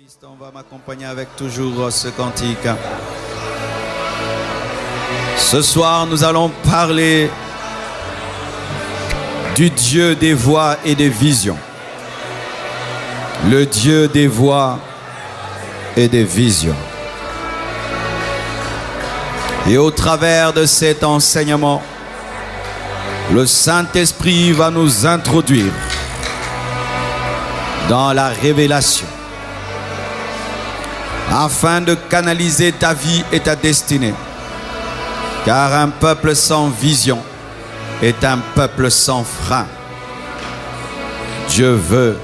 Baptiste, on va m'accompagner avec toujours ce cantique. Ce soir, nous allons parler du Dieu des voix et des visions. Le Dieu des voix et des visions. Et au travers de cet enseignement, le Saint-Esprit va nous introduire dans la révélation afin de canaliser ta vie et ta destinée. Car un peuple sans vision est un peuple sans frein. Dieu veut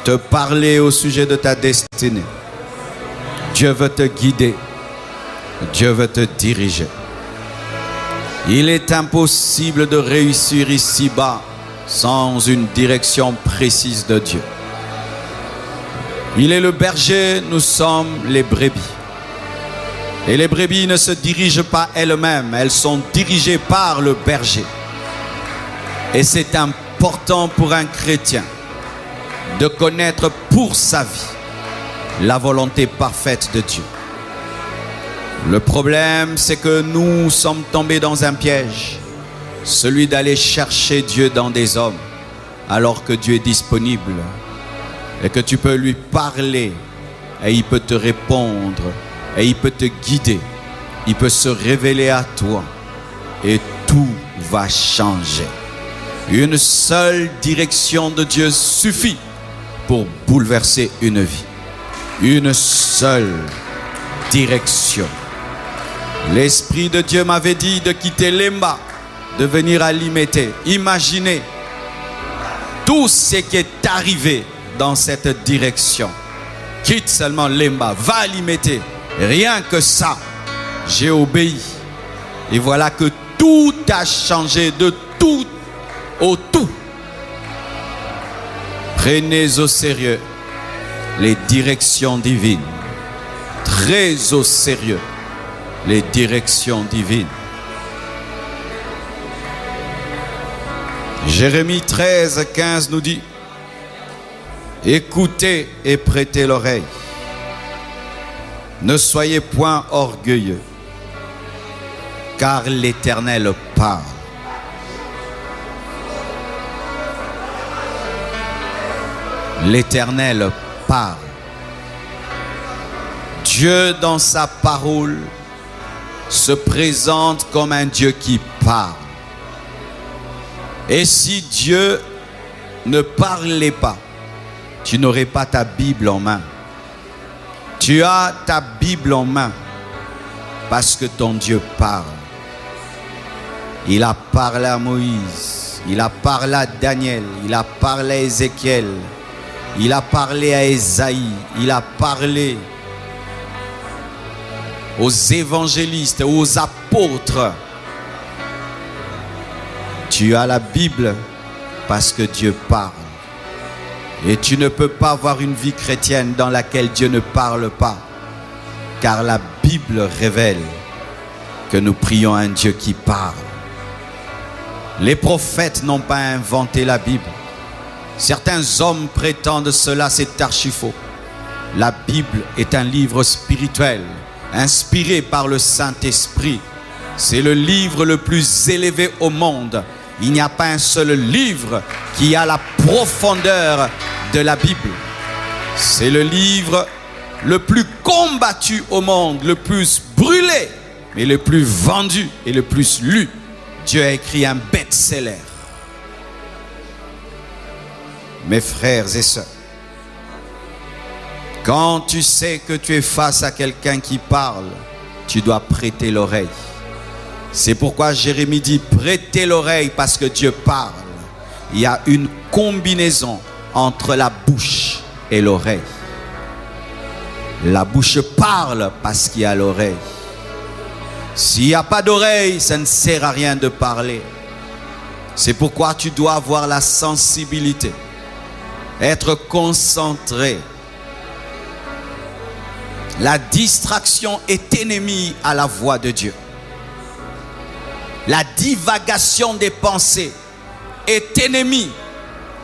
te parler au sujet de ta destinée. Dieu veut te guider. Dieu veut te diriger. Il est impossible de réussir ici-bas sans une direction précise de Dieu. Il est le berger, nous sommes les brebis. Et les brebis ne se dirigent pas elles-mêmes, elles sont dirigées par le berger. Et c'est important pour un chrétien de connaître pour sa vie la volonté parfaite de Dieu. Le problème, c'est que nous sommes tombés dans un piège, celui d'aller chercher Dieu dans des hommes, alors que Dieu est disponible et que tu peux lui parler et il peut te répondre et il peut te guider, il peut se révéler à toi et tout va changer. Une seule direction de Dieu suffit pour bouleverser une vie. Une seule direction. L'Esprit de Dieu m'avait dit de quitter Lemba, de venir à Limete. Imaginez tout ce qui est arrivé dans cette direction. Quitte seulement Lemba, va à Limete. Rien que ça, j'ai obéi. Et voilà que tout a changé de tout au tout. Prenez au sérieux les directions divines. Très au sérieux les directions divines. Jérémie 13, 15 nous dit: écoutez et prêtez l'oreille. Ne soyez point orgueilleux, car l'Éternel parle. L'Éternel parle. Dieu, dans sa parole, se présente comme un Dieu qui parle. Et si Dieu ne parlait pas, tu n'aurais pas ta Bible en main. Tu as ta Bible en main parce que ton Dieu parle. Il a parlé à Moïse, il a parlé à Daniel, il a parlé à Ézéchiel, il a parlé à Ésaïe, il a parlé aux évangélistes, aux apôtres. Tu as la Bible parce que Dieu parle. Et tu ne peux pas avoir une vie chrétienne dans laquelle Dieu ne parle pas. Car la Bible révèle que nous prions un Dieu qui parle. Les prophètes n'ont pas inventé la Bible. Certains hommes prétendent cela, c'est archi faux. La Bible est un livre spirituel, inspiré par le Saint-Esprit. C'est le livre le plus élevé au monde. Il n'y a pas un seul livre qui a la profondeur de la Bible. C'est le livre le plus combattu au monde, le plus brûlé, mais le plus vendu et le plus lu. Dieu a écrit un best-seller. Mes frères et sœurs, quand tu sais que tu es face à quelqu'un qui parle, tu dois prêter l'oreille. C'est pourquoi Jérémie dit: prêtez l'oreille parce que Dieu parle. Il y a une combinaison entre la bouche et l'oreille. La bouche parle parce qu'il y a l'oreille. S'il n'y a pas d'oreille, ça ne sert à rien de parler. C'est pourquoi tu dois avoir la sensibilité, être concentré. La distraction est ennemie à la voix de Dieu. La divagation des pensées est ennemie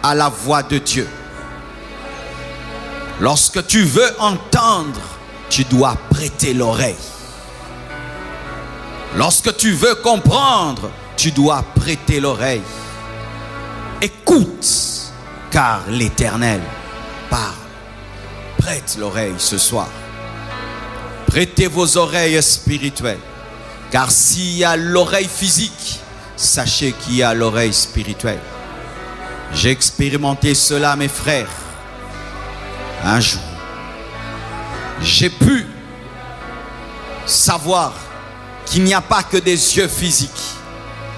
à la voix de Dieu. Lorsque tu veux entendre, tu dois prêter l'oreille. Lorsque tu veux comprendre, tu dois prêter l'oreille. Écoute, car l'Éternel parle. Prête l'oreille ce soir. Prêtez vos oreilles spirituelles. Car s'il y a l'oreille physique, sachez qu'il y a l'oreille spirituelle. J'ai expérimenté cela, mes frères. Un jour, j'ai pu savoir qu'il n'y a pas que des yeux physiques.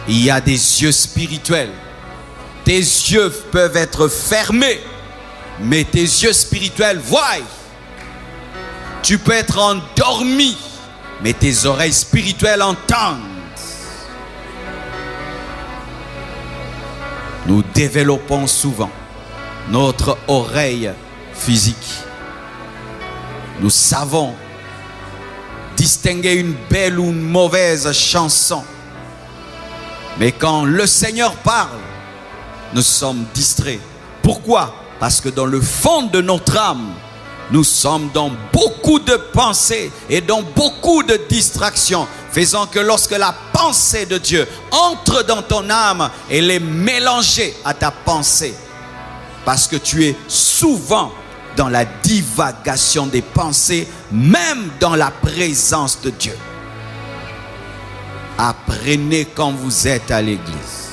Il y a des yeux spirituels. Tes yeux peuvent être fermés, mais tes yeux spirituels voient. Tu peux être endormi, mais tes oreilles spirituelles entendent. Nous développons souvent notre oreille physique. Nous savons distinguer une belle ou une mauvaise chanson. Mais quand le Seigneur parle, nous sommes distraits. Pourquoi? Parce que dans le fond de notre âme, nous sommes dans beaucoup de pensées et dans beaucoup de distractions, faisant que lorsque la pensée de Dieu entre dans ton âme, elle est mélangée à ta pensée. Parce que tu es souvent dans la divagation des pensées, même dans la présence de Dieu. Apprenez quand vous êtes à l'église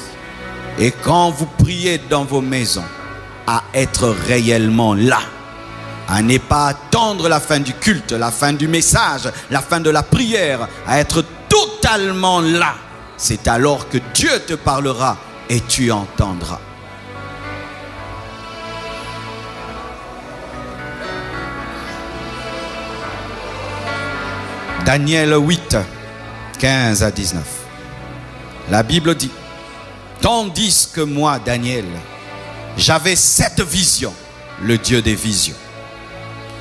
et quand vous priez dans vos maisons à être réellement là. À ne pas attendre la fin du culte, la fin du message, la fin de la prière, à être totalement là. C'est alors que Dieu te parlera et tu entendras. Daniel 8, 15 à 19. La Bible dit: tandis que moi, Daniel, j'avais cette vision, le Dieu des visions,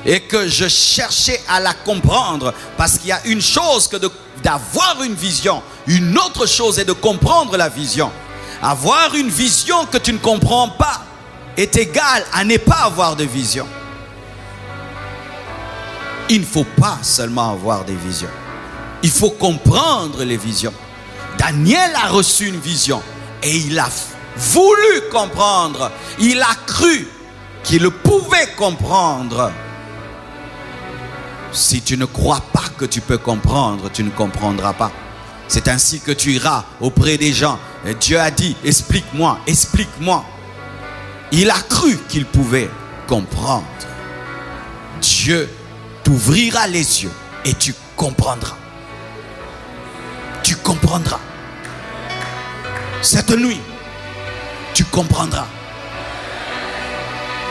et que je cherchais à la comprendre, parce qu'il y a une chose que d'avoir une vision, une autre chose est de comprendre la vision. Avoir une vision que tu ne comprends pas est égal à ne pas avoir de vision. Il ne faut pas seulement avoir des visions, il faut comprendre les visions. Daniel a reçu une vision et il a voulu comprendre, il a cru qu'il pouvait comprendre. Si tu ne crois pas que tu peux comprendre, tu ne comprendras pas. C'est ainsi que tu iras auprès des gens. Et Dieu a dit: explique-moi, explique-moi. Il a cru qu'il pouvait comprendre. Dieu t'ouvrira les yeux et tu comprendras. Tu comprendras. Cette nuit, tu comprendras.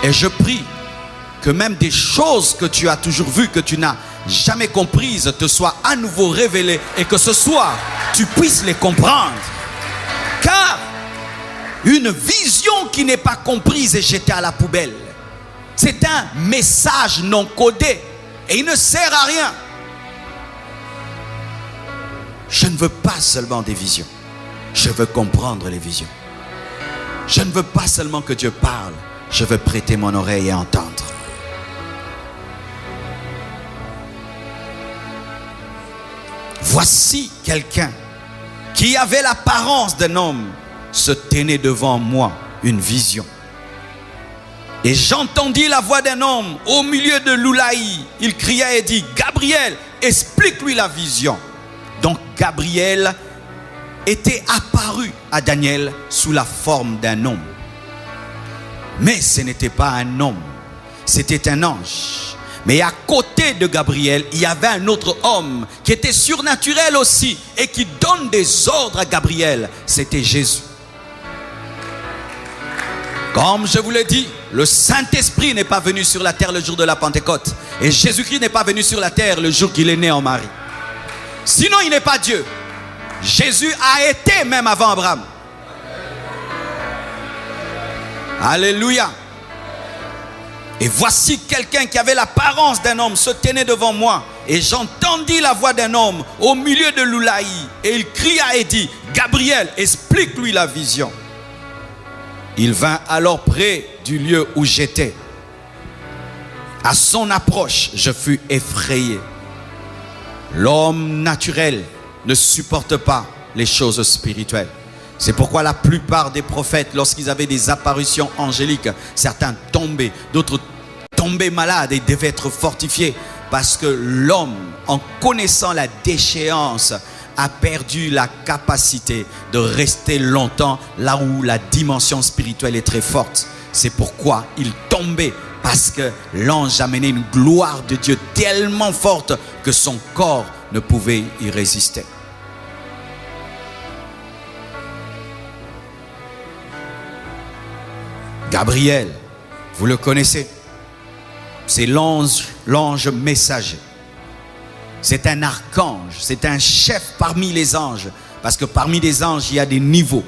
Et je prie que même des choses que tu as toujours vues, que tu n'as jamais comprises, te soient à nouveau révélées et que ce soir, tu puisses les comprendre. Car une vision qui n'est pas comprise est jetée à la poubelle. C'est un message non codé et il ne sert à rien. Je ne veux pas seulement des visions, je veux comprendre les visions. Je ne veux pas seulement que Dieu parle, je veux prêter mon oreille et entendre. Voici quelqu'un qui avait l'apparence d'un homme se tenait devant moi, une vision. Et j'entendis la voix d'un homme au milieu de l'Oulaï. Il cria et dit: Gabriel, explique-lui la vision. Donc Gabriel était apparu à Daniel sous la forme d'un homme. Mais ce n'était pas un homme, c'était un ange. Mais à côté de Gabriel, il y avait un autre homme qui était surnaturel aussi et qui donne des ordres à Gabriel. C'était Jésus. Comme je vous l'ai dit, le Saint-Esprit n'est pas venu sur la terre le jour de la Pentecôte. Et Jésus-Christ n'est pas venu sur la terre le jour qu'il est né en Marie. Sinon, il n'est pas Dieu. Jésus a été même avant Abraham. Alléluia. Et voici quelqu'un qui avait l'apparence d'un homme se tenait devant moi. Et j'entendis la voix d'un homme au milieu de l'Oulaï. Et il cria et dit: Gabriel, explique-lui la vision. Il vint alors près du lieu où j'étais. À son approche, je fus effrayé. L'homme naturel ne supporte pas les choses spirituelles. C'est pourquoi la plupart des prophètes, lorsqu'ils avaient des apparitions angéliques, certains tombaient, d'autres tombaient malades et devaient être fortifiés. Parce que l'homme, en connaissant la déchéance, a perdu la capacité de rester longtemps là où la dimension spirituelle est très forte. C'est pourquoi il tombait. Parce que l'ange amenait une gloire de Dieu tellement forte que son corps ne pouvait y résister. Gabriel, vous le connaissez, c'est l'ange messager. C'est un archange, c'est un chef parmi les anges. Parce que parmi les anges, il y a des niveaux.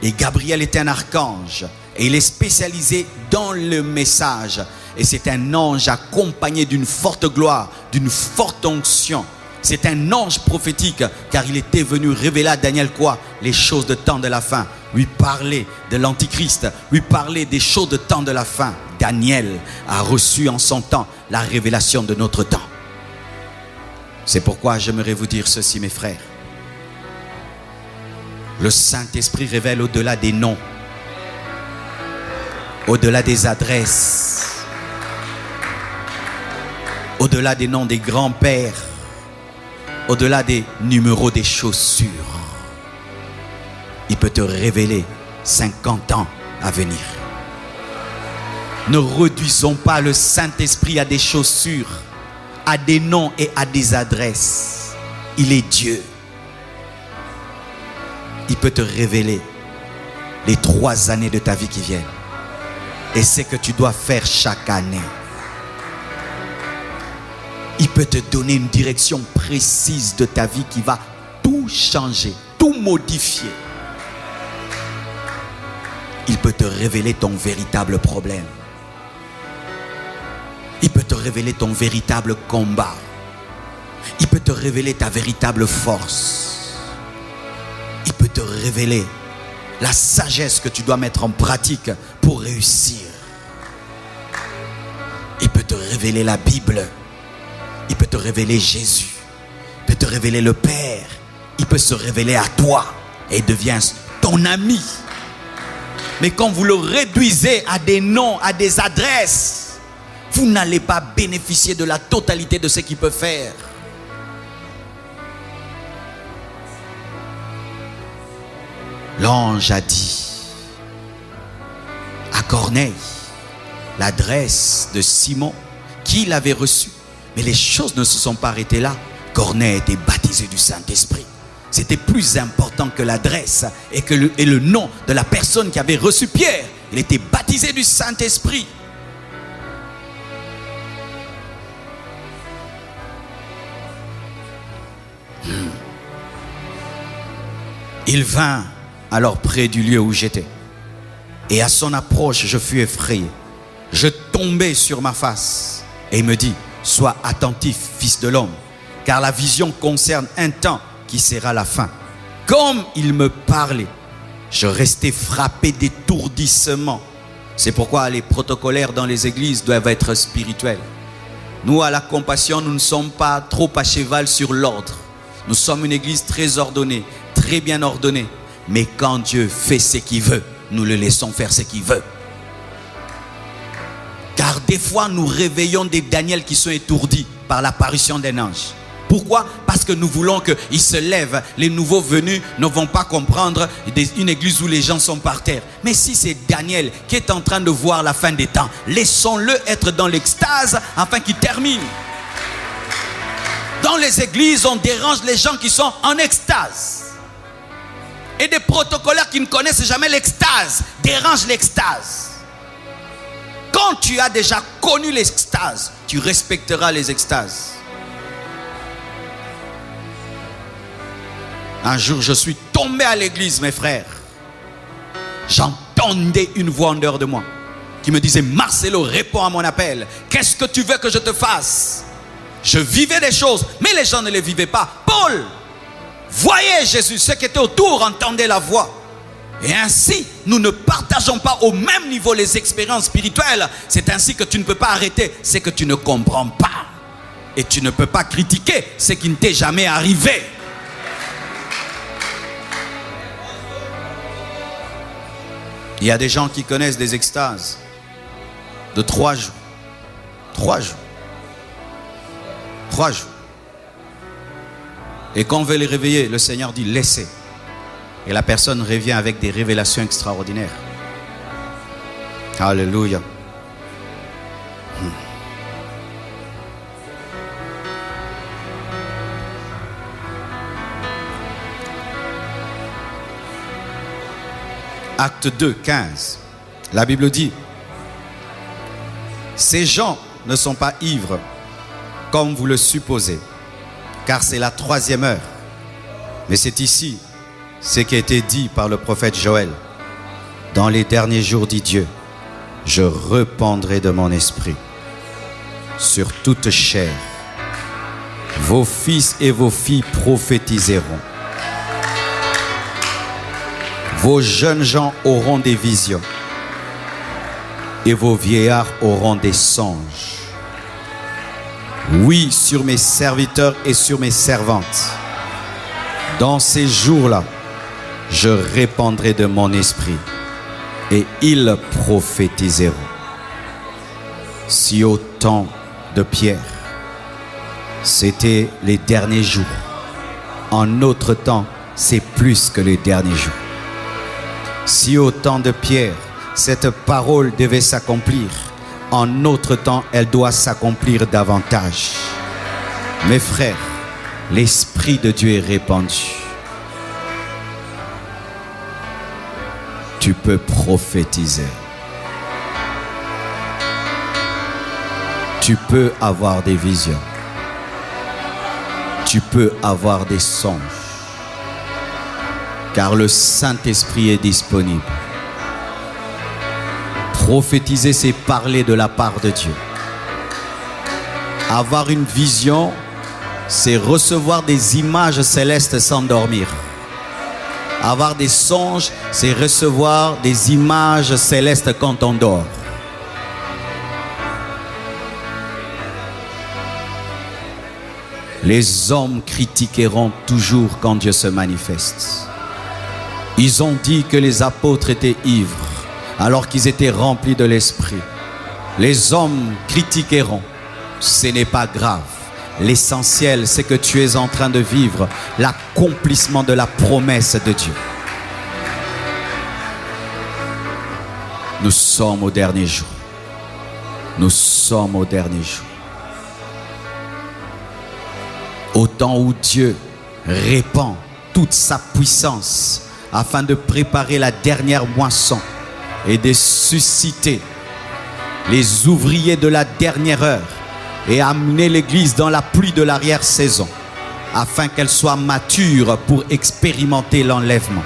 Et Gabriel est un archange. Et il est spécialisé dans le message. Et c'est un ange accompagné d'une forte gloire, d'une forte onction. C'est un ange prophétique, car il était venu révéler à Daniel quoi? Les choses de temps de la fin. Lui parler de l'Antichrist, lui parler des choses de temps de la fin. Daniel a reçu en son temps la révélation de notre temps. C'est pourquoi j'aimerais vous dire ceci, mes frères. Le Saint-Esprit révèle au-delà des noms, au-delà des adresses, au-delà des noms des grands-pères, au-delà des numéros des chaussures. Il peut te révéler 50 ans à venir. Ne réduisons pas le Saint-Esprit à des chaussures, à des noms et à des adresses. Il est Dieu. Il peut te révéler les 3 années de ta vie qui viennent. Et ce que tu dois faire chaque année. Il peut te donner une direction précise de ta vie qui va tout changer, tout modifier. Il peut te révéler ton véritable problème. Il peut te révéler ton véritable combat. Il peut te révéler ta véritable force. Il peut te révéler la sagesse que tu dois mettre en pratique pour réussir. Il peut te révéler la Bible. Il peut te révéler Jésus. Il peut te révéler le Père. Il peut se révéler à toi et devient ton ami. Mais quand vous le réduisez à des noms, à des adresses, vous n'allez pas bénéficier de la totalité de ce qu'il peut faire. L'ange a dit à Corneille l'adresse de Simon qui l'avait reçue. Mais les choses ne se sont pas arrêtées là. Corneille était baptisé du Saint-Esprit. C'était plus important que l'adresse et le nom de la personne qui avait reçu Pierre. Il était baptisé du Saint-Esprit. Il vint alors près du lieu où j'étais. Et à son approche, je fus effrayé. Je tombai sur ma face. Et il me dit, sois attentif, fils de l'homme, car la vision concerne un temps qui sera la fin. Comme il me parlait, je restais frappé d'étourdissement. C'est pourquoi les protocolaires dans les églises doivent être spirituels. Nous, à la Compassion, nous ne sommes pas trop à cheval sur l'ordre. Nous sommes une église très ordonnée, très bien ordonnée. Mais quand Dieu fait ce qu'il veut, nous le laissons faire ce qu'il veut. Car des fois, nous réveillons des Daniel qui sont étourdis par l'apparition d'un ange. Pourquoi? Parce que nous voulons qu'ils se lèvent. Les nouveaux venus ne vont pas comprendre une église où les gens sont par terre. Mais si c'est Daniel qui est en train de voir la fin des temps, laissons-le être dans l'extase afin qu'il termine. Dans les églises, on dérange les gens qui sont en extase. Et des protocolaires qui ne connaissent jamais l'extase dérangent l'extase. Quand tu as déjà connu l'extase, tu respecteras les extases. Un jour, je suis tombé à l'église, mes frères. J'entendais une voix en dehors de moi qui me disait, Marcelo, réponds à mon appel. Qu'est-ce que tu veux que je te fasse? Je vivais des choses, mais les gens ne les vivaient pas. Paul voyait Jésus, ceux qui étaient autour entendaient la voix. Et ainsi, nous ne partageons pas au même niveau les expériences spirituelles. C'est ainsi que tu ne peux pas arrêter ce que tu ne comprends pas. Et tu ne peux pas critiquer ce qui ne t'est jamais arrivé. Il y a des gens qui connaissent des extases de 3 jours. 3 jours. 3 jours. Et quand on veut les réveiller, le Seigneur dit laissez. Et la personne revient avec des révélations extraordinaires. Alléluia. Acte 2, 15. La Bible dit, ces gens ne sont pas ivres comme vous le supposez, car c'est la 3e heure. Mais c'est ici ce qui a été dit par le prophète Joël. Dans les derniers jours, dit Dieu, je répandrai de mon esprit sur toute chair. Vos fils et vos filles prophétiseront. Vos jeunes gens auront des visions et vos vieillards auront des songes. Oui, sur mes serviteurs et sur mes servantes. Dans ces jours-là, je répandrai de mon esprit et ils prophétiseront. Si au temps de Pierre, c'était les derniers jours, en notre temps, c'est plus que les derniers jours. Si au temps de Pierre, cette parole devait s'accomplir, en notre temps, elle doit s'accomplir davantage. Mes frères, l'Esprit de Dieu est répandu. Tu peux prophétiser. Tu peux avoir des visions. Tu peux avoir des songes. Car le Saint-Esprit est disponible. Prophétiser, c'est parler de la part de Dieu. Avoir une vision, c'est recevoir des images célestes sans dormir. Avoir des songes, c'est recevoir des images célestes quand on dort. Les hommes critiqueront toujours quand Dieu se manifeste. Ils ont dit que les apôtres étaient ivres alors qu'ils étaient remplis de l'esprit. Les hommes critiqueront. Ce n'est pas grave. L'essentiel, c'est que tu es en train de vivre l'accomplissement de la promesse de Dieu. Nous sommes au dernier jour. Nous sommes au dernier jour. Au temps où Dieu répand toute sa puissance afin de préparer la dernière moisson et de susciter les ouvriers de la dernière heure et amener l'Église dans la pluie de l'arrière-saison afin qu'elle soit mature pour expérimenter l'enlèvement.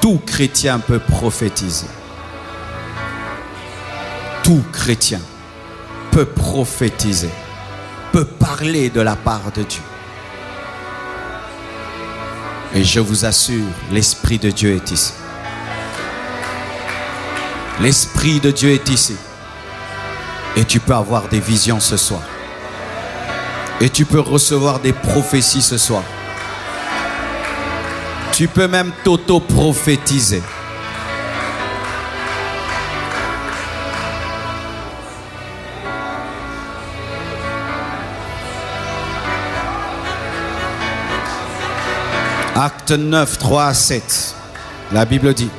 Tout chrétien peut prophétiser. Tout chrétien peut prophétiser, peut parler de la part de Dieu. Et je vous assure, l'Esprit de Dieu est ici. L'Esprit de Dieu est ici. Et tu peux avoir des visions ce soir. Et tu peux recevoir des prophéties ce soir. Tu peux même t'auto-prophétiser. Acte 9, 3 à 7. La Bible dit,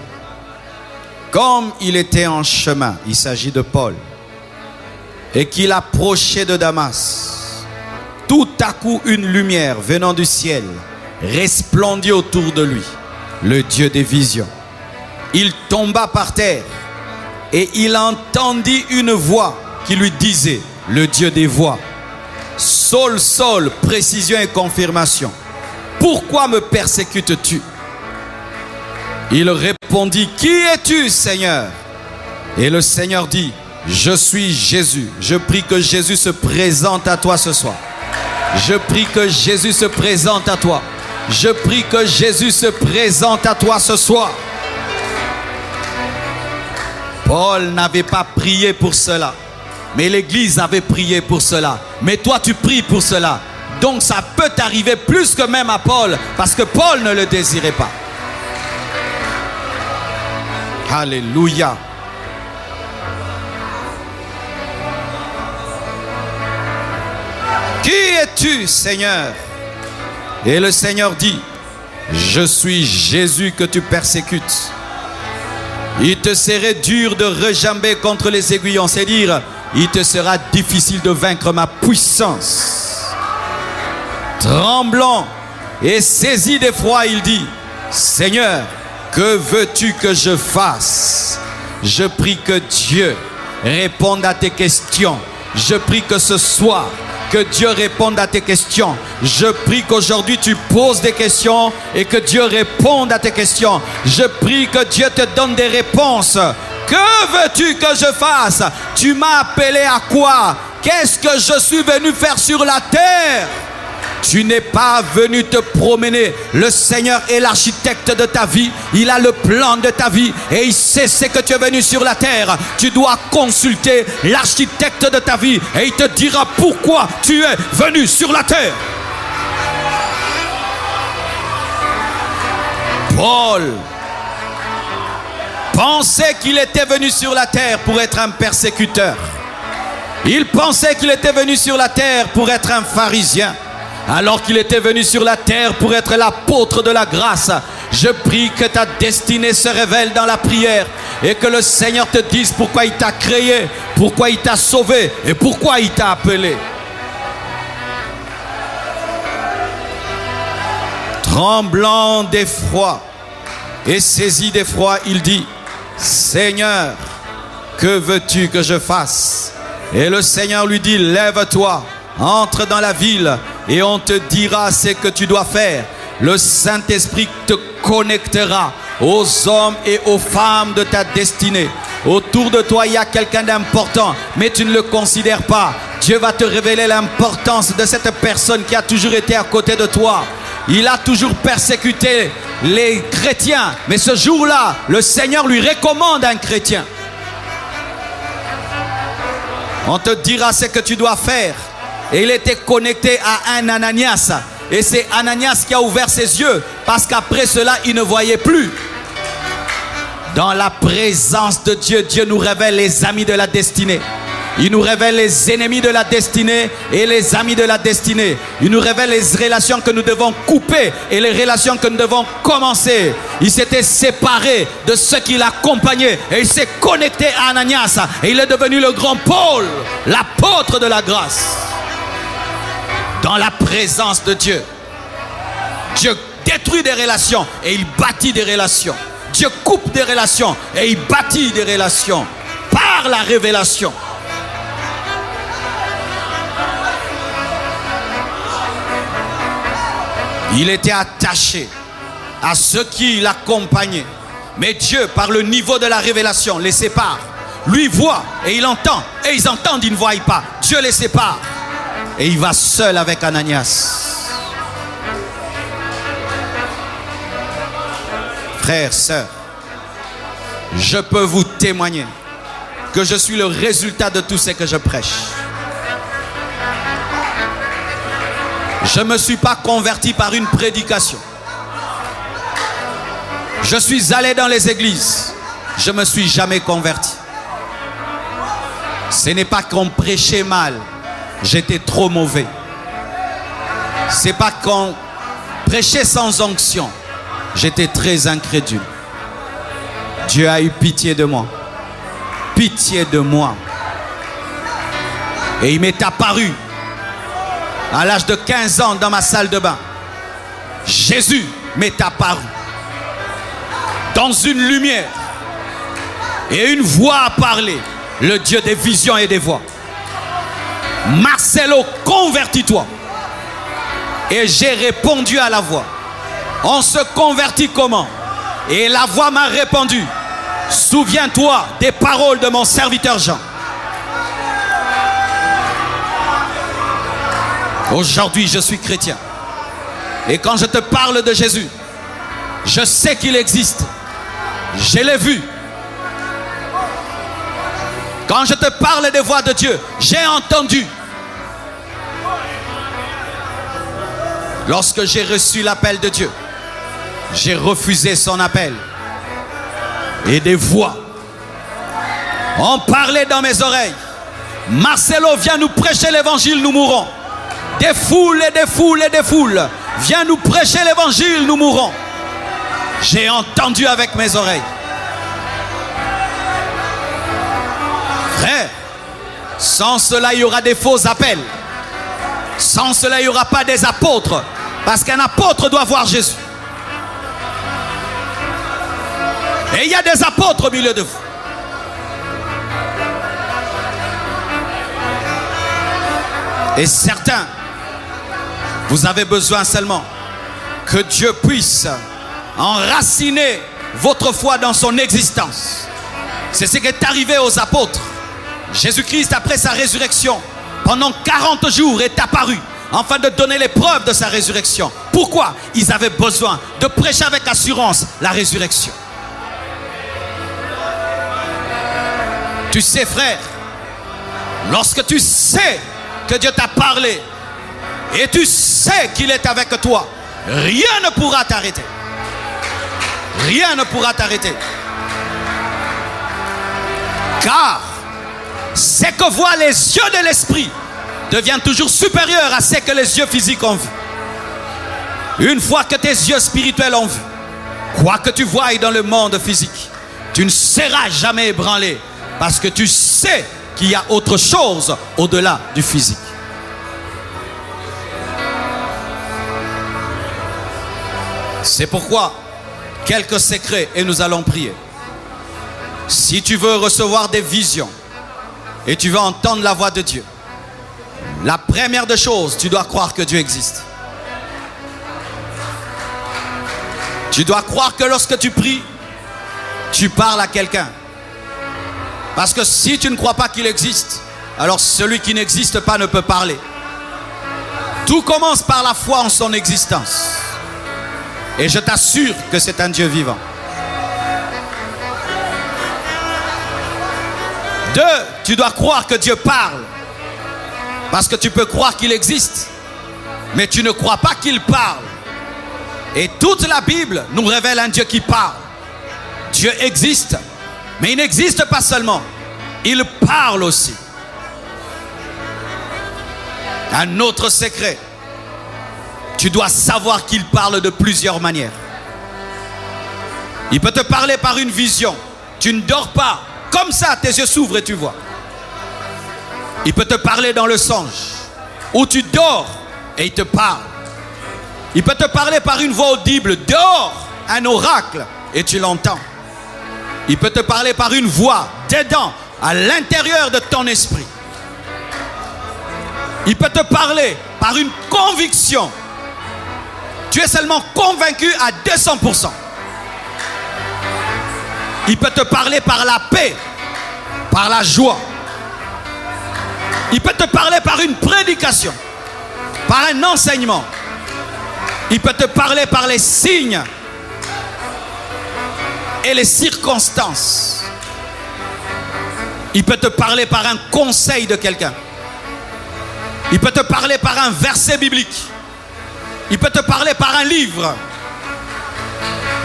comme il était en chemin, il s'agit de Paul, et qu'il approchait de Damas, tout à coup une lumière venant du ciel resplendit autour de lui, le Dieu des visions. Il tomba par terre et il entendit une voix qui lui disait, le Dieu des voix, Saul, Saul, précision et confirmation. Pourquoi me persécutes-tu? Il répondit, qui es-tu, Seigneur? Et le Seigneur dit, je suis Jésus. Je prie que Jésus se présente à toi ce soir. Je prie que Jésus se présente à toi. Je prie que Jésus se présente à toi ce soir. Paul n'avait pas prié pour cela, mais l'Église avait prié pour cela. Mais toi, tu pries pour cela. Donc ça peut t'arriver plus que même à Paul, parce que Paul ne le désirait pas. Alléluia. Qui es-tu, Seigneur? Et le Seigneur dit, je suis Jésus que tu persécutes. Il te serait dur de rejamber contre les aiguillons, c'est dire, il te sera difficile de vaincre ma puissance. Tremblant et saisi d'effroi, il dit, Seigneur, que veux-tu que je fasse? Je prie que Dieu réponde à tes questions. Je prie que ce soir, que Dieu réponde à tes questions. Je prie qu'aujourd'hui tu poses des questions et que Dieu réponde à tes questions. Je prie que Dieu te donne des réponses. Que veux-tu que je fasse? Tu m'as appelé à quoi? Qu'est-ce que je suis venu faire sur la terre? Tu n'es pas venu te promener. Le Seigneur est l'architecte de ta vie. Il a le plan de ta vie et il sait ce que tu es venu sur la terre. Tu dois consulter l'architecte de ta vie et il te dira pourquoi tu es venu sur la terre. Paul pensait qu'il était venu sur la terre pour être un persécuteur. Il pensait qu'il était venu sur la terre pour être un pharisien, alors qu'il était venu sur la terre pour être l'apôtre de la grâce. Je prie que ta destinée se révèle dans la prière et que le Seigneur te dise pourquoi il t'a créé, pourquoi il t'a sauvé et pourquoi il t'a appelé. Tremblant d'effroi et saisi d'effroi, il dit, Seigneur, que veux-tu que je fasse? Et le Seigneur lui dit, lève-toi, entre dans la ville et on te dira ce que tu dois faire. Le Saint-Esprit te connectera aux hommes et aux femmes de ta destinée. Autour de toi, il y a quelqu'un d'important, mais tu ne le considères pas. Dieu va te révéler l'importance de cette personne qui a toujours été à côté de toi. Il a toujours persécuté les chrétiens, mais ce jour-là, le Seigneur lui recommande un chrétien. On te dira ce que tu dois faire. Et il était connecté à un Ananias. Et c'est Ananias qui a ouvert ses yeux, parce qu'après cela, il ne voyait plus. Dans la présence de Dieu, Dieu nous révèle les amis de la destinée. Il nous révèle les ennemis de la destinée et les amis de la destinée. Il nous révèle les relations que nous devons couper et les relations que nous devons commencer. Il s'était séparé de ceux qui l'accompagnaient et il s'est connecté à Ananias. Et il est devenu le grand Paul, l'apôtre de la grâce. Dans la présence de Dieu, Dieu détruit des relations et il bâtit des relations. Dieu coupe des relations et il bâtit des relations par la révélation. Il était attaché à ceux qui l'accompagnaient. Mais Dieu, par le niveau de la révélation, les sépare. Lui voit et il entend. Et ils entendent, ils ne voient pas. Dieu les sépare. Et il va seul avec Ananias. Frères, sœurs, je peux vous témoigner que je suis le résultat de tout ce que je prêche. Je ne me suis pas converti par une prédication. Je suis allé dans les églises. Je ne me suis jamais converti. Ce n'est pas qu'on prêchait mal. J'étais trop mauvais. Ce n'est pas qu'on prêchait sans onction. J'étais très incrédule. Dieu a eu pitié de moi. Pitié de moi. Et il m'est apparu à l'âge de 15 ans dans ma salle de bain. Jésus m'est apparu dans une lumière et une voix a parlé, le Dieu des visions et des voix. Marcelo, convertis-toi. Et j'ai répondu à la voix. On se convertit comment? Et la voix m'a répondu, souviens-toi des paroles de mon serviteur Jean. Aujourd'hui, je suis chrétien. Et quand je te parle de Jésus, je sais qu'il existe. Je l'ai vu. Quand je te parle des voix de Dieu, j'ai entendu. Lorsque j'ai reçu l'appel de Dieu, j'ai refusé son appel. Et des voix ont parlé dans mes oreilles. Marcelo, viens nous prêcher l'évangile, nous mourrons. Des foules et des foules et des foules. Viens nous prêcher l'évangile, nous mourrons. J'ai entendu avec mes oreilles. Frère, sans cela, il y aura des faux appels. Sans cela, il n'y aura pas des apôtres. Parce qu'un apôtre doit voir Jésus. Et il y a des apôtres au milieu de vous. Et certains, vous avez besoin seulement que Dieu puisse enraciner votre foi dans son existence. C'est ce qui est arrivé aux apôtres. Jésus-Christ, après sa résurrection, pendant 40 jours est apparu afin de donner les preuves de sa résurrection. Pourquoi? Ils avaient besoin de prêcher avec assurance la résurrection. Tu sais, frère, lorsque tu sais que Dieu t'a parlé et tu sais qu'il est avec toi, rien ne pourra t'arrêter. Rien ne pourra t'arrêter. Car ce que voient les yeux de l'esprit devient toujours supérieur à ce que les yeux physiques ont vu. Une fois que tes yeux spirituels ont vu, quoi que tu voies dans le monde physique, tu ne seras jamais ébranlé parce que tu sais qu'il y a autre chose au-delà du physique. C'est pourquoi quelques secrets et nous allons prier. Si tu veux recevoir des visions et tu veux entendre la voix de Dieu, la première des choses, tu dois croire que Dieu existe. Tu dois croire que lorsque tu pries, tu parles à quelqu'un. Parce que si tu ne crois pas qu'il existe, alors celui qui n'existe pas ne peut parler. Tout commence par la foi en son existence. Et je t'assure que c'est un Dieu vivant. 2, tu dois croire que Dieu parle. Parce que tu peux croire qu'il existe, mais tu ne crois pas qu'il parle. Et toute la Bible nous révèle un Dieu qui parle. Dieu existe, mais il n'existe pas seulement, il parle aussi. Un autre secret, tu dois savoir qu'il parle de plusieurs manières. Il peut te parler par une vision. Tu ne dors pas. Comme ça, tes yeux s'ouvrent et tu vois. Il peut te parler dans le songe, où tu dors et il te parle. Il peut te parler par une voix audible, dehors, un oracle, et tu l'entends. Il peut te parler par une voix, dedans, à l'intérieur de ton esprit. Il peut te parler par une conviction. Tu es seulement convaincu à 200%. Il peut te parler par la paix, par la joie. Il peut te parler par une prédication, par un enseignement. Il peut te parler par les signes et les circonstances. Il peut te parler par un conseil de quelqu'un. Il peut te parler par un verset biblique. Il peut te parler par un livre.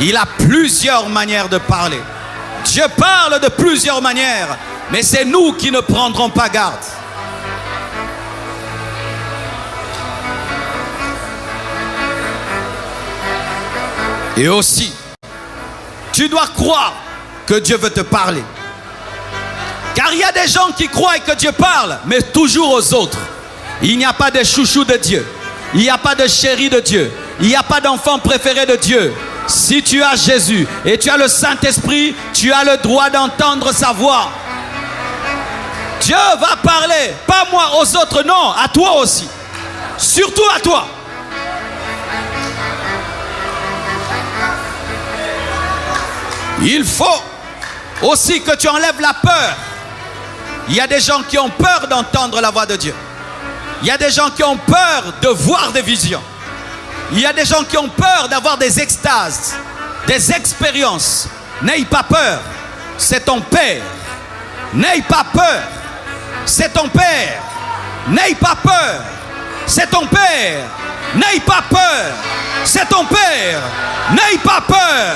Il a plusieurs manières de parler. Dieu parle de plusieurs manières, mais c'est nous qui ne prendrons pas garde. Et aussi, tu dois croire que Dieu veut te parler. Car il y a des gens qui croient que Dieu parle, mais toujours aux autres. Il n'y a pas de chouchou de Dieu. Il n'y a pas de chéri de Dieu. Il n'y a pas d'enfant préféré de Dieu. Si tu as Jésus et tu as le Saint-Esprit, tu as le droit d'entendre sa voix. Dieu va parler, pas moi aux autres, non, à toi aussi. Surtout à toi. Il faut aussi que tu enlèves la peur. Il y a des gens qui ont peur d'entendre la voix de Dieu. Il y a des gens qui ont peur de voir des visions. Il y a des gens qui ont peur d'avoir des extases, des expériences. N'aie pas peur, c'est ton Père. N'aie pas peur, c'est ton Père. N'aie pas peur, c'est ton Père. N'aie pas peur, c'est ton Père. N'aie pas peur,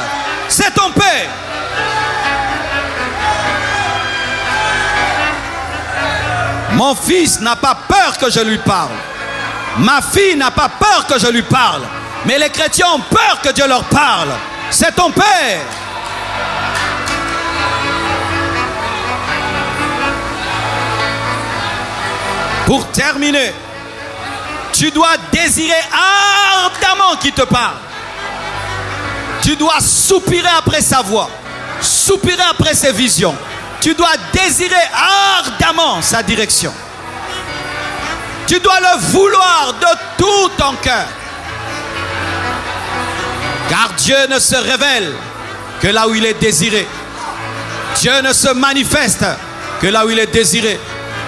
c'est ton Père. Mon fils n'a pas peur que je lui parle. Ma fille n'a pas peur que je lui parle. Mais les chrétiens ont peur que Dieu leur parle. C'est ton Père. Pour terminer, tu dois désirer ardemment qu'il te parle. Tu dois soupirer après sa voix, soupirer après ses visions. Tu dois désirer ardemment sa direction. Tu dois le vouloir de tout ton cœur. Car Dieu ne se révèle que là où il est désiré. Dieu ne se manifeste que là où il est désiré.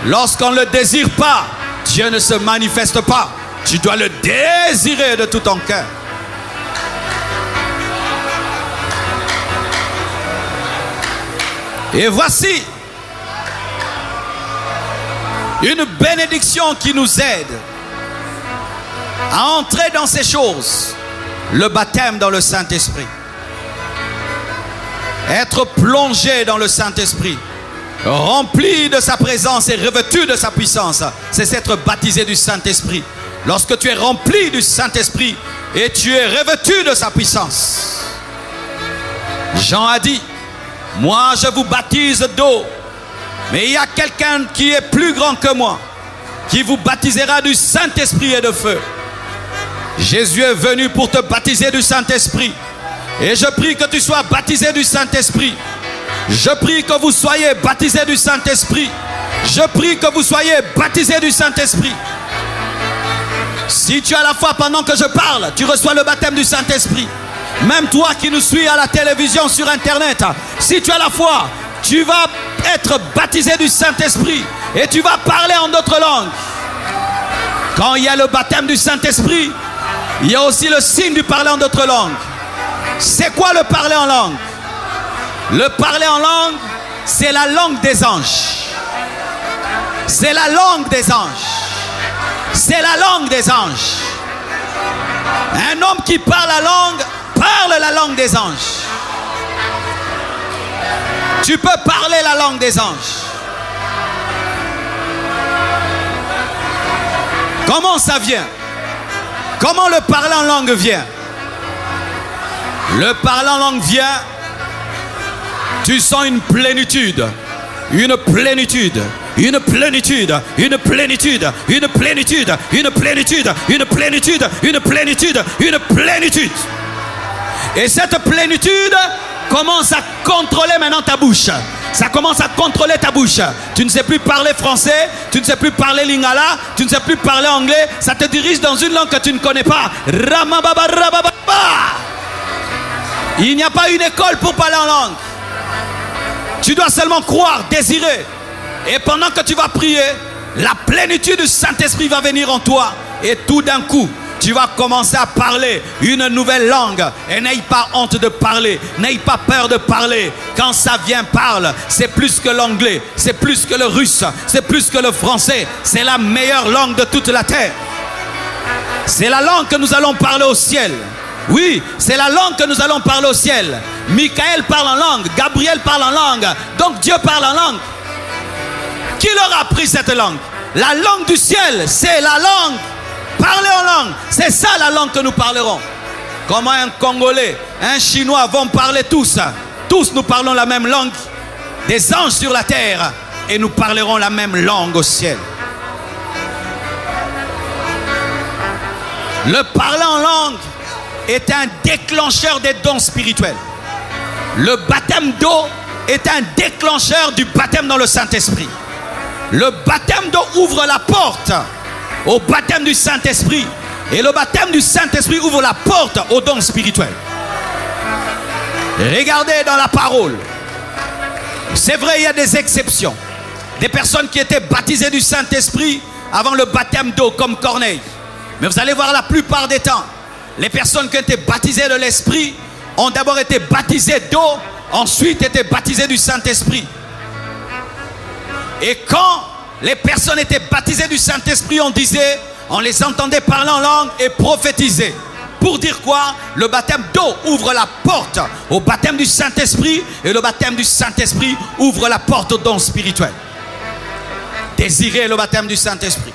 Lorsqu'on ne le désire pas, Dieu ne se manifeste pas. Tu dois le désirer de tout ton cœur. Et voici une bénédiction qui nous aide à entrer dans ces choses. Le baptême dans le Saint-Esprit. Être plongé dans le Saint-Esprit. Rempli de sa présence et revêtu de sa puissance. C'est être baptisé du Saint-Esprit. Lorsque tu es rempli du Saint-Esprit et tu es revêtu de sa puissance. Jean a dit, moi je vous baptise d'eau, mais il y a quelqu'un qui est plus grand que moi, qui vous baptisera du Saint-Esprit et de feu. Jésus est venu pour te baptiser du Saint-Esprit. Et je prie que tu sois baptisé du Saint-Esprit. Je prie que vous soyez baptisés du Saint-Esprit. Je prie que vous soyez baptisés du Saint-Esprit. Si tu as la foi pendant que je parle, tu reçois le baptême du Saint-Esprit. Même toi qui nous suis à la télévision, sur Internet, si tu as la foi, tu vas être baptisé du Saint-Esprit et tu vas parler en d'autres langues. Quand il y a le baptême du Saint-Esprit, il y a aussi le signe du parler en d'autres langues. C'est quoi le parler en langue? Le parler en langue, c'est la langue des anges. C'est la langue des anges. C'est la langue des anges. Un homme qui parle la langue des anges. Tu peux parler la langue des anges. Comment ça vient? Comment le parler en langue vient? Le parler en langue vient, tu sens une plénitude, une plénitude, une plénitude, une plénitude, une plénitude, une plénitude, une plénitude, une plénitude, une plénitude. Et cette plénitude commence à contrôler maintenant ta bouche. Ça commence à contrôler ta bouche. Tu ne sais plus parler français, tu ne sais plus parler lingala, tu ne sais plus parler anglais. Ça te dirige dans une langue que tu ne connais pas. Il n'y a pas une école pour parler en langue. Tu dois seulement croire, désirer. Et pendant que tu vas prier, la plénitude du Saint-Esprit va venir en toi. Et tout d'un coup, tu vas commencer à parler une nouvelle langue. Et n'aie pas honte de parler. N'aie pas peur de parler. Quand ça vient, parle. C'est plus que l'anglais. C'est plus que le russe. C'est plus que le français. C'est la meilleure langue de toute la terre. C'est la langue que nous allons parler au ciel. Oui, c'est la langue que nous allons parler au ciel. Michael parle en langue. Gabriel parle en langue. Donc Dieu parle en langue. Qui leur a appris cette langue? La langue du ciel, c'est la langue. Parler en langue, c'est ça la langue que nous parlerons. Comment un Congolais, un Chinois vont parler tous. Tous nous parlons la même langue des anges sur la terre. Et nous parlerons la même langue au ciel. Le parler en langue est un déclencheur des dons spirituels. Le baptême d'eau est un déclencheur du baptême dans le Saint-Esprit. Le baptême d'eau ouvre la porte au baptême du Saint-Esprit. Et le baptême du Saint-Esprit ouvre la porte aux dons spirituels. Regardez dans la parole. C'est vrai, il y a des exceptions. Des personnes qui étaient baptisées du Saint-Esprit avant le baptême d'eau, comme Corneille. Mais vous allez voir, la plupart des temps, les personnes qui ont été baptisées de l'Esprit ont d'abord été baptisées d'eau, ensuite été baptisées du Saint-Esprit. Et quand les personnes étaient baptisées du Saint-Esprit, on les entendait parler en langue et prophétiser. Pour dire quoi? Le baptême d'eau ouvre la porte au baptême du Saint-Esprit et le baptême du Saint-Esprit ouvre la porte au don spirituel. Désirez le baptême du Saint-Esprit.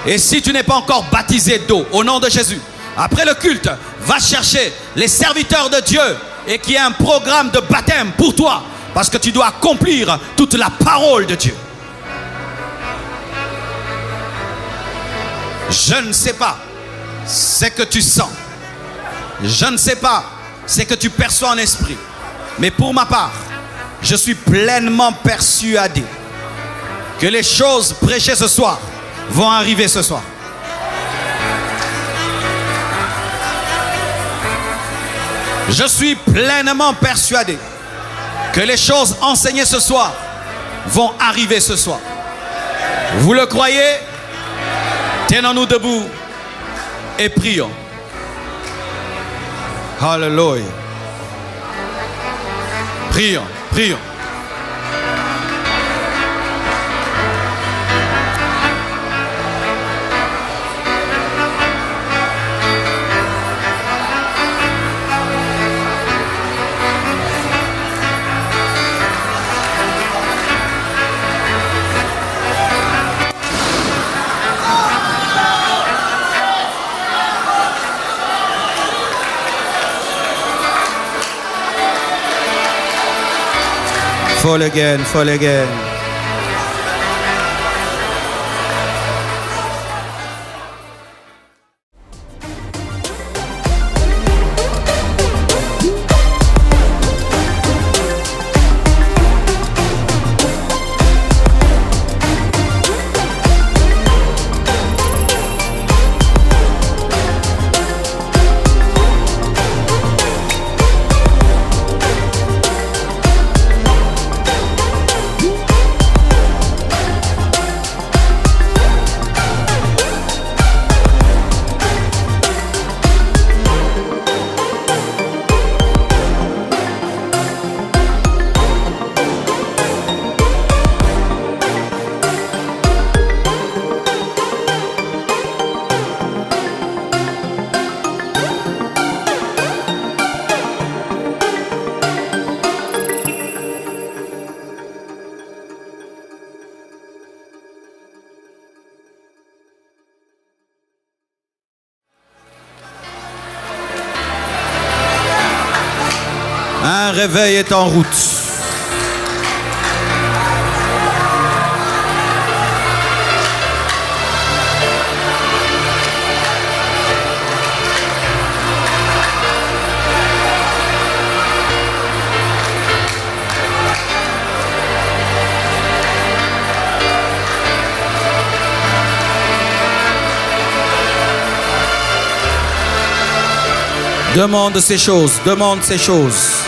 Et si tu n'es pas encore baptisé d'eau, au nom de Jésus, après le culte, va chercher les serviteurs de Dieu et qu'il y ait un programme de baptême pour toi, parce que tu dois accomplir toute la parole de Dieu. Je ne sais pas ce que tu sens. Je ne sais pas ce que tu perçois en esprit. Mais pour ma part, je suis pleinement persuadé que les choses prêchées ce soir vont arriver ce soir. Je suis pleinement persuadé que les choses enseignées ce soir vont arriver ce soir. Vous le croyez? Tenons-nous debout et prions. Alléluia. Prions, prions. Fall again, fall again. Un réveil est en route. Demande ces choses, demande ces choses.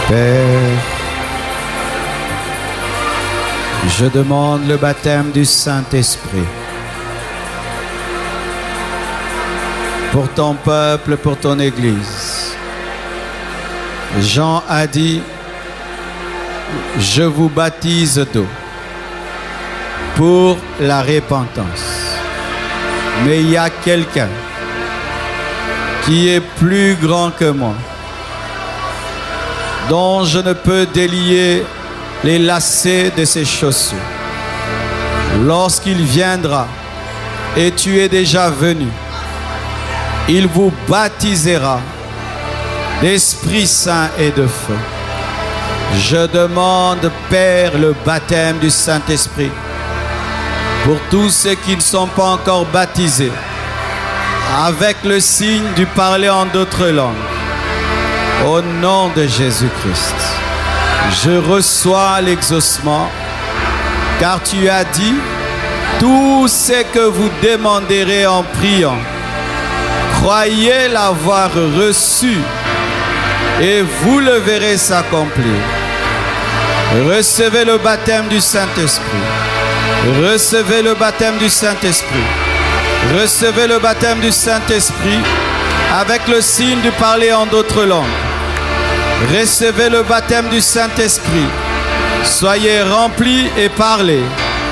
Père, je demande le baptême du Saint-Esprit pour ton peuple, pour ton Église. Jean a dit, je vous baptise d'eau pour la repentance. Mais il y a quelqu'un qui est plus grand que moi, dont je ne peux délier les lacets de ses chaussures. Lorsqu'il viendra, et tu es déjà venu, il vous baptisera d'Esprit Saint et de feu. Je demande, Père, le baptême du Saint-Esprit pour tous ceux qui ne sont pas encore baptisés, avec le signe du parler en d'autres langues. Au nom de Jésus-Christ, je reçois l'exaucement, car tu as dit, tout ce que vous demanderez en priant, croyez l'avoir reçu et vous le verrez s'accomplir. Recevez le baptême du Saint-Esprit. Recevez le baptême du Saint-Esprit. Recevez le baptême du Saint-Esprit avec le signe du parler en d'autres langues. Recevez le baptême du Saint-Esprit. Soyez remplis et parlez.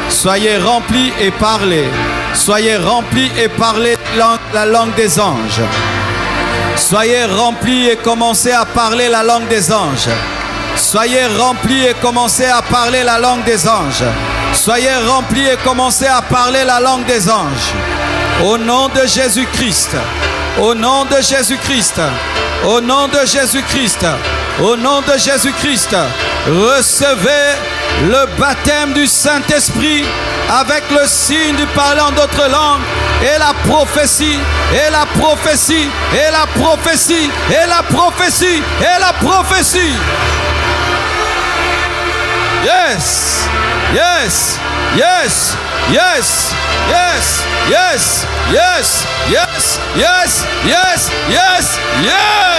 Soyez remplis et parlez. Soyez remplis et parlez la langue des anges. Soyez remplis et commencez à parler la langue des anges. Soyez remplis et commencez à parler la langue des anges. Soyez remplis et commencez à parler la langue des anges. Au nom de Jésus-Christ. Au nom de Jésus-Christ. Au nom de Jésus-Christ. Au nom de Jésus-Christ. Recevez le baptême du Saint-Esprit avec le signe du parler en d'autres langues et la prophétie, et la prophétie, et la prophétie, et la prophétie, et la prophétie. Yes, yes, yes, yes, yes, yes, yes, yes, yes, yes, yes, yes.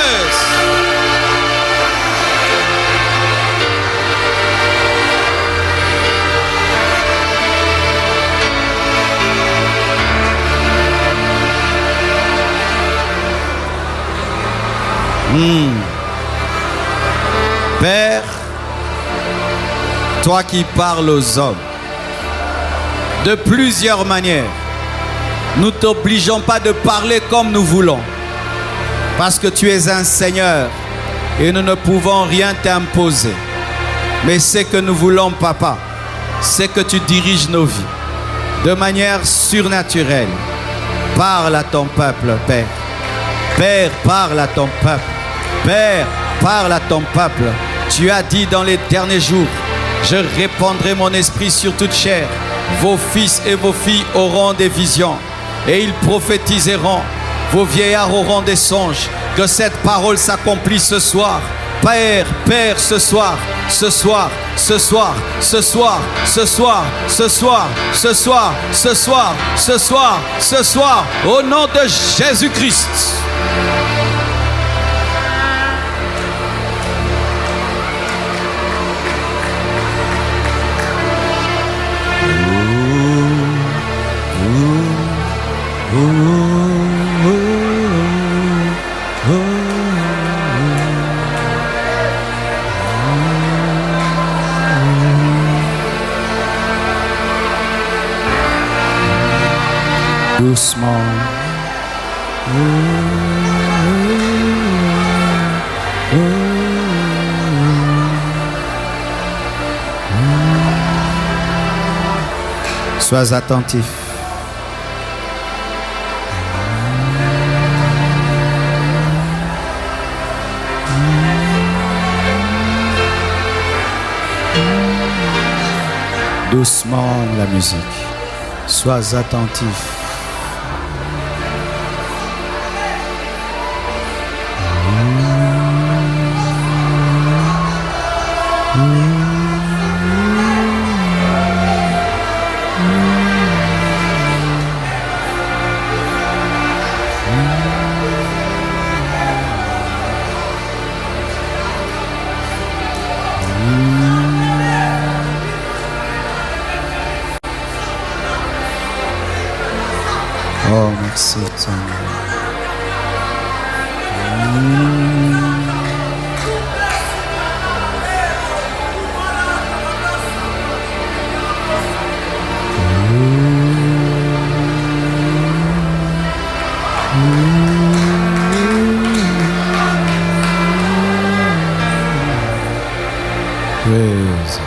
Père, toi qui parles aux hommes de plusieurs manières, nous ne t'obligeons pas de parler comme nous voulons, parce que tu es un Seigneur et nous ne pouvons rien t'imposer. Mais ce que nous voulons, Papa, c'est que tu diriges nos vies de manière surnaturelle. Parle à ton peuple, Père. Père, parle à ton peuple. Père, parle à ton peuple. Tu as dit dans les derniers jours, je répandrai mon esprit sur toute chair. Vos fils et vos filles auront des visions et ils prophétiseront. Vos vieillards auront des songes. Que cette parole s'accomplisse ce soir. Père, Père, ce soir, ce soir, ce soir, ce soir, ce soir, ce soir, ce soir, ce soir, ce soir, ce soir, au nom de Jésus-Christ. Doucement. Sois attentif. Doucement la musique. Sois attentif. Oh, merci Seigneur. Praise.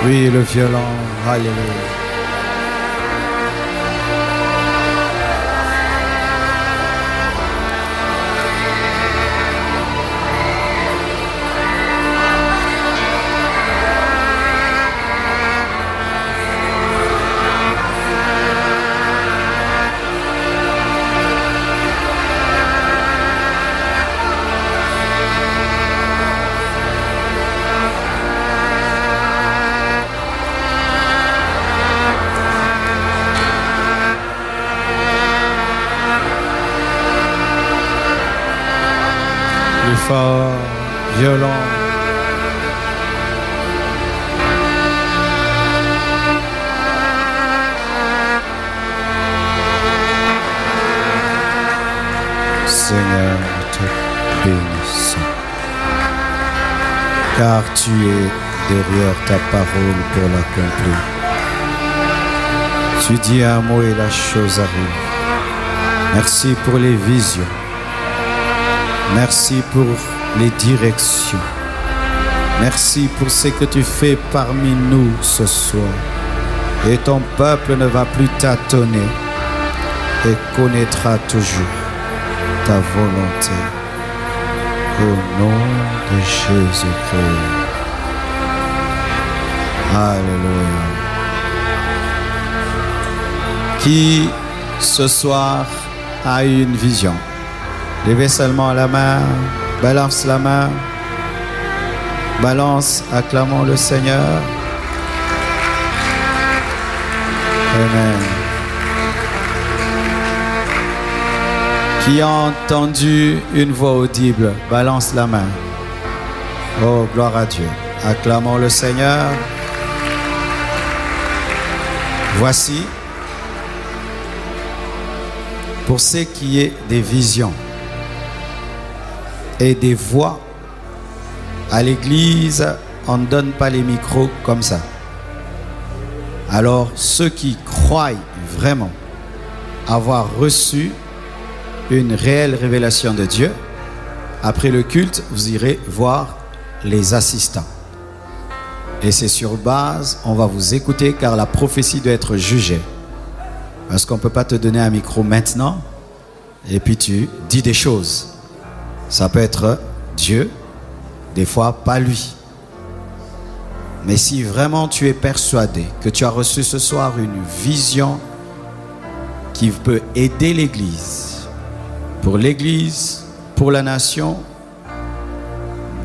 Oui, le violon, alléluia. Fort, violent. Seigneur, nous te bénissons, car tu es derrière ta parole pour l'accomplir. Tu dis un mot et la chose arrive. Merci pour les visions. Merci pour les directions. Merci pour ce que tu fais parmi nous ce soir. Et ton peuple ne va plus tâtonner et connaîtra toujours ta volonté. Au nom de Jésus-Christ. Alléluia. Qui ce soir a eu une vision? Levez seulement la main, balance la main, balance, acclamons le Seigneur. Amen. Qui a entendu une voix audible, balance la main. Oh, gloire à Dieu. Acclamons le Seigneur. Voici, pour ce qui est des visions et des voix, à l'église, on ne donne pas les micros comme ça. Alors, ceux qui croient vraiment avoir reçu une réelle révélation de Dieu, après le culte, vous irez voir les assistants. Et c'est sur base, on va vous écouter car la prophétie doit être jugée. Parce qu'on ne peut pas te donner un micro maintenant et puis tu dis des choses. Ça peut être Dieu, des fois pas lui. Mais si vraiment tu es persuadé que tu as reçu ce soir une vision qui peut aider l'Église, pour la nation,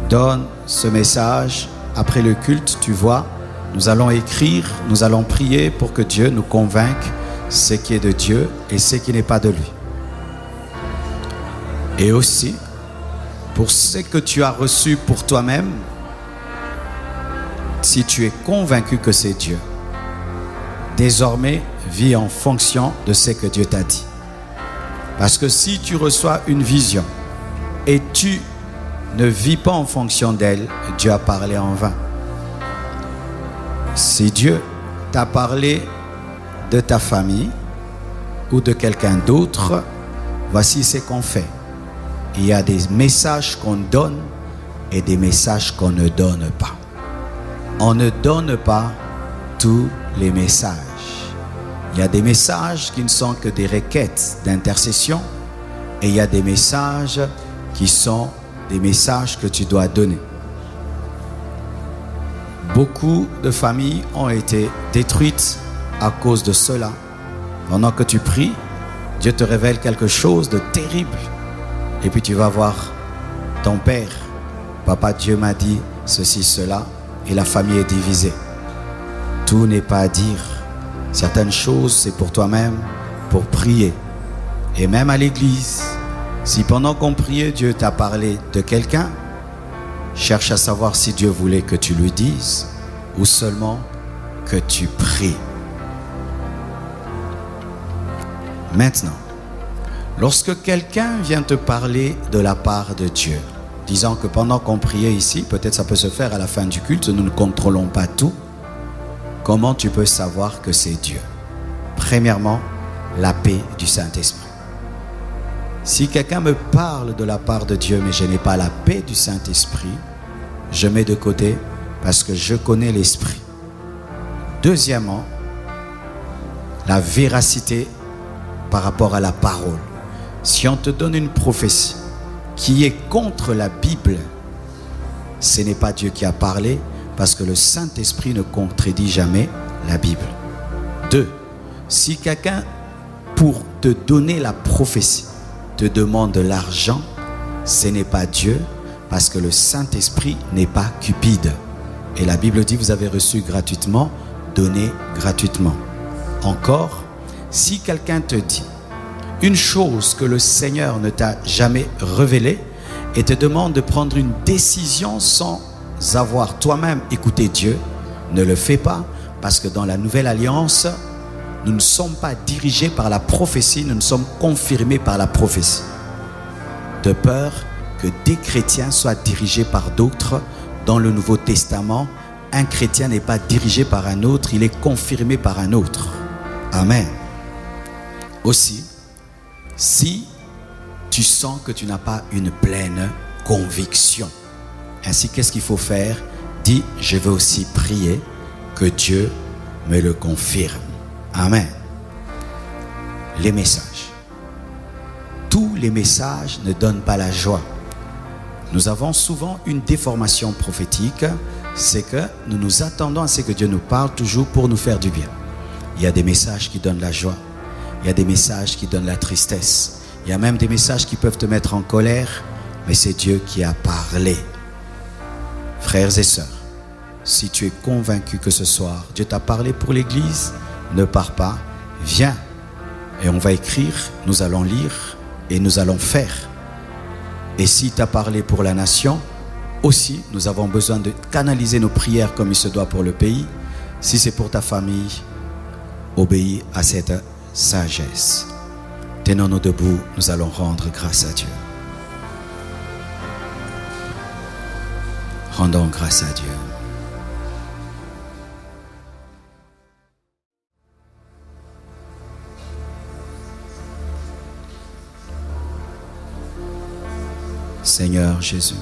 donne ce message. Après le culte, tu vois, nous allons écrire, nous allons prier pour que Dieu nous convainque ce qui est de Dieu et ce qui n'est pas de lui. Et aussi, pour ce que tu as reçu pour toi-même, si tu es convaincu que c'est Dieu, désormais, vis en fonction de ce que Dieu t'a dit. Parce que si tu reçois une vision et tu ne vis pas en fonction d'elle, Dieu a parlé en vain. Si Dieu t'a parlé de ta famille ou de quelqu'un d'autre, voici ce qu'on fait. Il y a des messages qu'on donne et des messages qu'on ne donne pas. On ne donne pas tous les messages. Il y a des messages qui ne sont que des requêtes d'intercession et il y a des messages qui sont des messages que tu dois donner. Beaucoup de familles ont été détruites à cause de cela. Pendant que tu pries, Dieu te révèle quelque chose de terrible. Et puis tu vas voir ton père. Papa, Dieu m'a dit ceci, cela. Et la famille est divisée. Tout n'est pas à dire. Certaines choses, c'est pour toi-même, pour prier. Et même à l'église, si pendant qu'on priait, Dieu t'a parlé de quelqu'un, cherche à savoir si Dieu voulait que tu lui dises ou seulement que tu pries. Maintenant, lorsque quelqu'un vient te parler de la part de Dieu, disant que pendant qu'on priait ici, peut-être ça peut se faire à la fin du culte, nous ne contrôlons pas tout, comment tu peux savoir que c'est Dieu? Premièrement, la paix du Saint-Esprit. Si quelqu'un me parle de la part de Dieu, mais je n'ai pas la paix du Saint-Esprit, je mets de côté parce que je connais l'Esprit. Deuxièmement, la véracité par rapport à la parole. Si on te donne une prophétie qui est contre la Bible, ce n'est pas Dieu qui a parlé parce que le Saint-Esprit ne contredit jamais la Bible. 2. Si quelqu'un, pour te donner la prophétie, te demande de l'argent, ce n'est pas Dieu parce que le Saint-Esprit n'est pas cupide. Et la Bible dit, vous avez reçu gratuitement, donnez gratuitement. Encore, si quelqu'un te dit une chose que le Seigneur ne t'a jamais révélée et te demande de prendre une décision sans avoir toi-même écouté Dieu, ne le fais pas parce que dans la nouvelle alliance, nous ne sommes pas dirigés par la prophétie, nous ne sommes confirmés par la prophétie. De peur que des chrétiens soient dirigés par d'autres. Dans le Nouveau Testament, un chrétien n'est pas dirigé par un autre, il est confirmé par un autre. Amen. Aussi, si tu sens que tu n'as pas une pleine conviction, ainsi qu'est-ce qu'il faut faire? Dis, je vais aussi prier que Dieu me le confirme. Amen. Les messages. Tous les messages ne donnent pas la joie. Nous avons souvent une déformation prophétique, c'est que nous nous attendons à ce que Dieu nous parle toujours pour nous faire du bien. Il y a des messages qui donnent la joie. Il y a des messages qui donnent la tristesse. Il y a même des messages qui peuvent te mettre en colère, mais c'est Dieu qui a parlé. Frères et sœurs, si tu es convaincu que ce soir, Dieu t'a parlé pour l'Église, ne pars pas, viens. Et on va écrire, nous allons lire et nous allons faire. Et si tu as parlé pour la nation, aussi, nous avons besoin de canaliser nos prières comme il se doit pour le pays. Si c'est pour ta famille, obéis à cette sagesse. Tenons-nous debout, nous allons rendre grâce à Dieu. Rendons grâce à Dieu. Seigneur Jésus,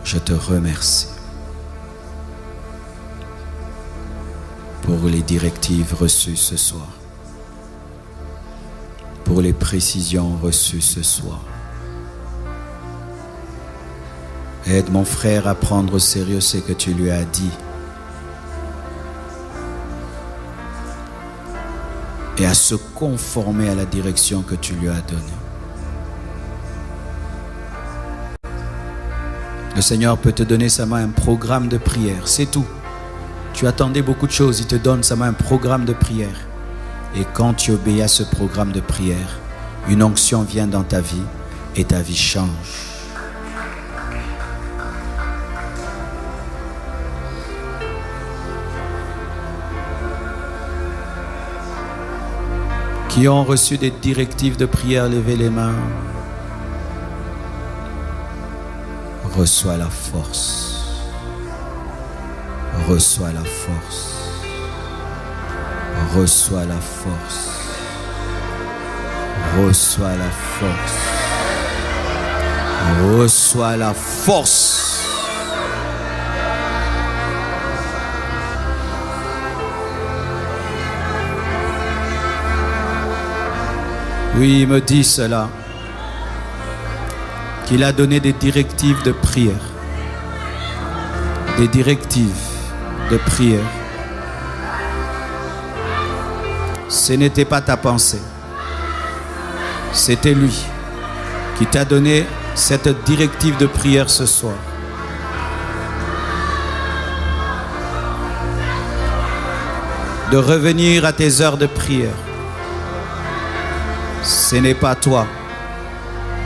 je te remercie pour les directives reçues ce soir, pour les précisions reçues ce soir. Aide mon frère à prendre au sérieux ce que tu lui as dit et à se conformer à la direction que tu lui as donnée. Le Seigneur peut te donner seulement un programme de prière, c'est tout. Tu attendais beaucoup de choses, il te donne seulement un programme de prière. Et quand tu obéis à ce programme de prière, une onction vient dans ta vie et ta vie change. Qui ont reçu des directives de prière, levez les mains. Reçois la force. Reçois la force. Reçois la force. Reçois la force. Reçois la force. Oui, il me dit cela, qu'il a donné des directives de prière. Des directives de prière. Ce n'était pas ta pensée. C'était lui qui t'a donné cette directive de prière ce soir. De revenir à tes heures de prière. Ce n'est pas toi.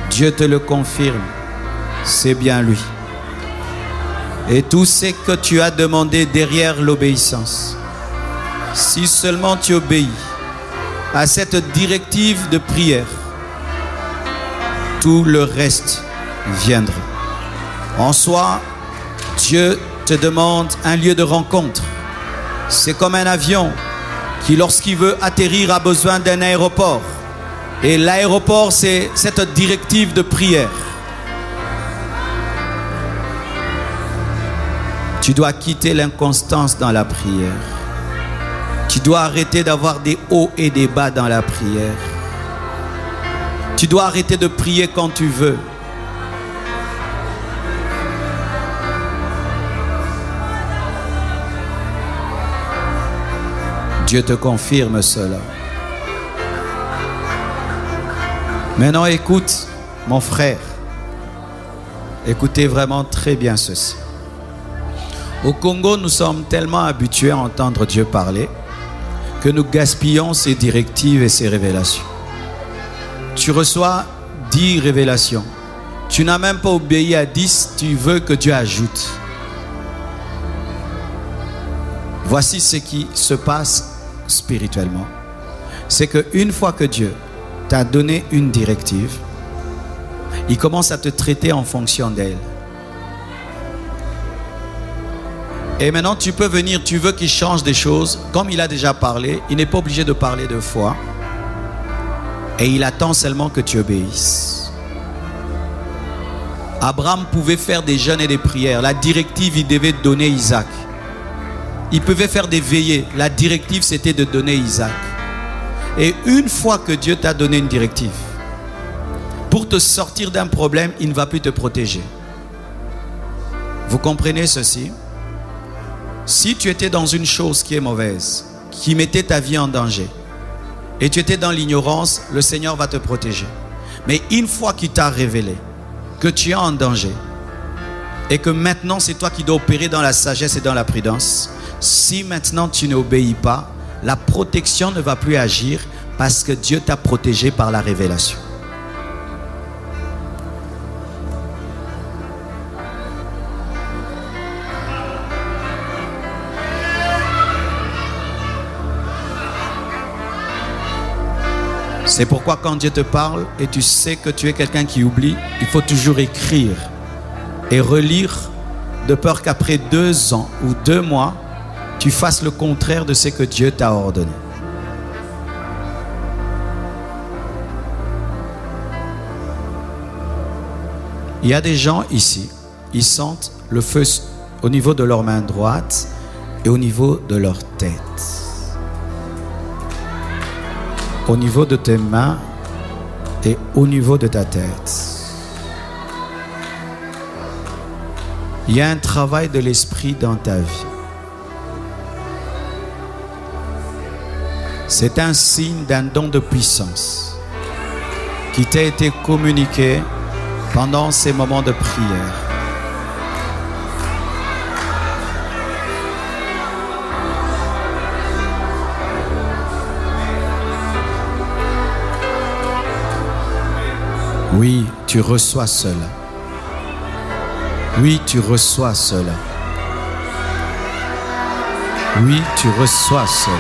Dieu te le confirme. C'est bien lui. Et tout ce que tu as demandé derrière l'obéissance, si seulement tu obéis à cette directive de prière, tout le reste viendra. En soi, Dieu te demande un lieu de rencontre. C'est comme un avion qui, lorsqu'il veut atterrir, a besoin d'un aéroport. Et l'aéroport, c'est cette directive de prière. Tu dois quitter l'inconstance dans la prière. Tu dois arrêter d'avoir des hauts et des bas dans la prière. Tu dois arrêter de prier quand tu veux. Dieu te confirme cela. Maintenant, écoute, mon frère. Écoutez vraiment très bien ceci. Au Congo, nous sommes tellement habitués à entendre Dieu parler que nous gaspillons ses directives et ses révélations. Tu reçois 10 révélations. Tu n'as même pas obéi à 10, tu veux que Dieu ajoute. Voici ce qui se passe spirituellement. C'est qu'une fois que Dieu t'a donné une directive, il commence à te traiter en fonction d'elle. Et maintenant, tu peux venir, tu veux qu'il change des choses. Comme il a déjà parlé, il n'est pas obligé de parler 2 fois. Et il attend seulement que tu obéisses. Abraham pouvait faire des jeûnes et des prières. La directive, il devait donner Isaac. Il pouvait faire des veillées. La directive, c'était de donner Isaac. Et une fois que Dieu t'a donné une directive, pour te sortir d'un problème, il ne va plus te protéger. Vous comprenez ceci? Si tu étais dans une chose qui est mauvaise, qui mettait ta vie en danger, et tu étais dans l'ignorance, le Seigneur va te protéger. Mais une fois qu'il t'a révélé que tu es en danger, et que maintenant c'est toi qui dois opérer dans la sagesse et dans la prudence, si maintenant tu n'obéis pas, la protection ne va plus agir parce que Dieu t'a protégé par la révélation. C'est pourquoi quand Dieu te parle et tu sais que tu es quelqu'un qui oublie, il faut toujours écrire et relire de peur qu'après 2 ans ou 2 mois, tu fasses le contraire de ce que Dieu t'a ordonné. Il y a des gens ici, ils sentent le feu au niveau de leur main droite et au niveau de leur tête. Au niveau de tes mains et au niveau de ta tête. Il y a un travail de l'esprit dans ta vie. C'est un signe d'un don de puissance qui t'a été communiqué pendant ces moments de prière. Oui, tu reçois cela. Oui, tu reçois cela. Oui, tu reçois cela.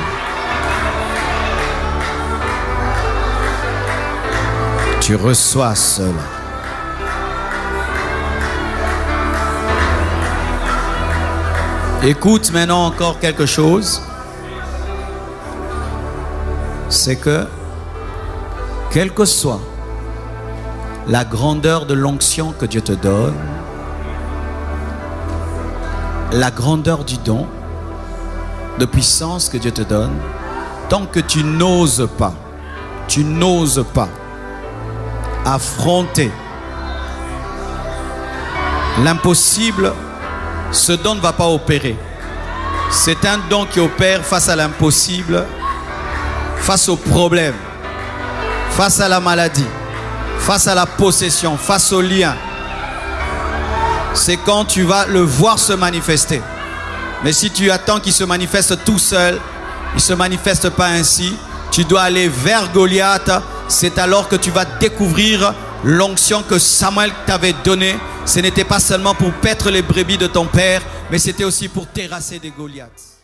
Tu reçois cela. Écoute maintenant encore quelque chose. C'est que, quelle que soit la grandeur de l'onction que Dieu te donne, la grandeur du don, de puissance que Dieu te donne, tant que tu n'oses pas affronter l'impossible, ce don ne va pas opérer. C'est un don qui opère face à l'impossible, face au problème, face à la maladie, face à la possession, face au lien. C'est quand tu vas le voir se manifester. Mais si tu attends qu'il se manifeste tout seul, il ne se manifeste pas ainsi. Tu dois aller vers Goliath. C'est alors que tu vas découvrir l'onction que Samuel t'avait donnée. Ce n'était pas seulement pour paître les brebis de ton père, mais c'était aussi pour terrasser des Goliaths.